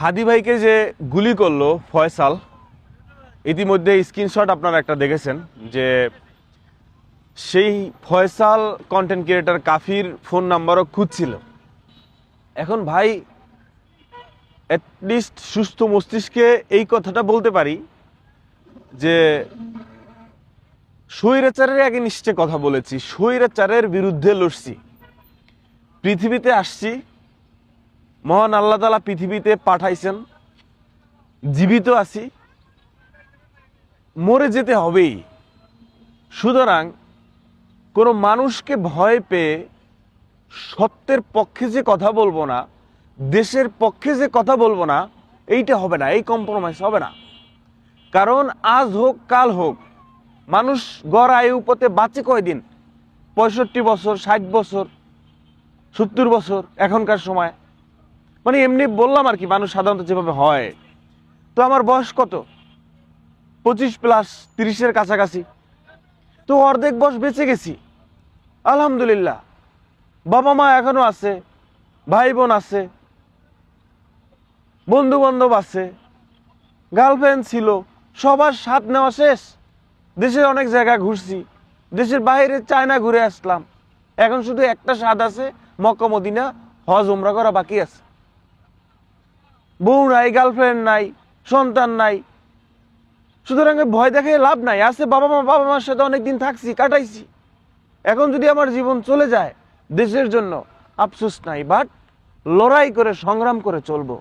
হাদি ভাইকে যে গুলি করলো ফয়সাল, ইতিমধ্যে স্ক্রিনশট আপনারা একটা দেখেছেন যে সেই ফয়সাল কন্টেন্ট ক্রিয়েটর কাফির ফোন নাম্বারও খুঁজছিল। এখন ভাই অ্যাটলিস্ট সুস্থ মস্তিষ্কে এই কথাটা বলতে পারি যে স্বৈরাচারের এগেইনস্টে কথা বলেছি, স্বৈরাচারের বিরুদ্ধে লড়ছি, পৃথিবীতে আসছি, মহান আল্লাহ তাআলা পৃথিবীতে পাঠাইছেন, জীবিত আছি, মরে যেতে হবেই। সুতরাং কোনো মানুষকে ভয় পেয়ে সত্যের পক্ষে যে কথা বলবো না, দেশের পক্ষে যে কথা বলবো না, এইটা হবে না, এই কম্প্রোমাইজ হবে না। কারণ আজ হোক কাল হোক মানুষ গড় আয়ু পথে বাঁচে কয়দিন? 65 বছর, 60 বছর, 70 বছর এখনকার সময়। মানে এমনি বললাম আর কি, মানুষ সাধারণত যেভাবে হয়। তো আমার বয়স কত? 25+, 30-এর কাছাকাছি। তো অর্ধেক বয়স বেঁচে গেছি আলহামদুলিল্লাহ। বাবা মা এখনো আছে, ভাই বোন আছে, বন্ধু বান্ধব আছে, গার্লফ্রেন্ড ছিল, সবার স্বাদ নেওয়া শেষ। দেশের অনেক জায়গা ঘুরছি, দেশের বাইরে চায়না ঘুরে আসলাম। এখন শুধু একটা স্বাদ আছে, মক্কা মদিনা হজ উমরা করা বাকি আছে। বউ নাই, গার্লফ্রেন্ড নাই, সন্তান নাই। সুতরাং ভয় দেখে লাভ নাই। আছে বাবা মার সাথে অনেকদিন থাকছি, কাটাইছি। এখন যদি আমার জীবন চলে যায় দেশের জন্য, আফসোস নাই, বাট লড়াই করে সংগ্রাম করে চলবো।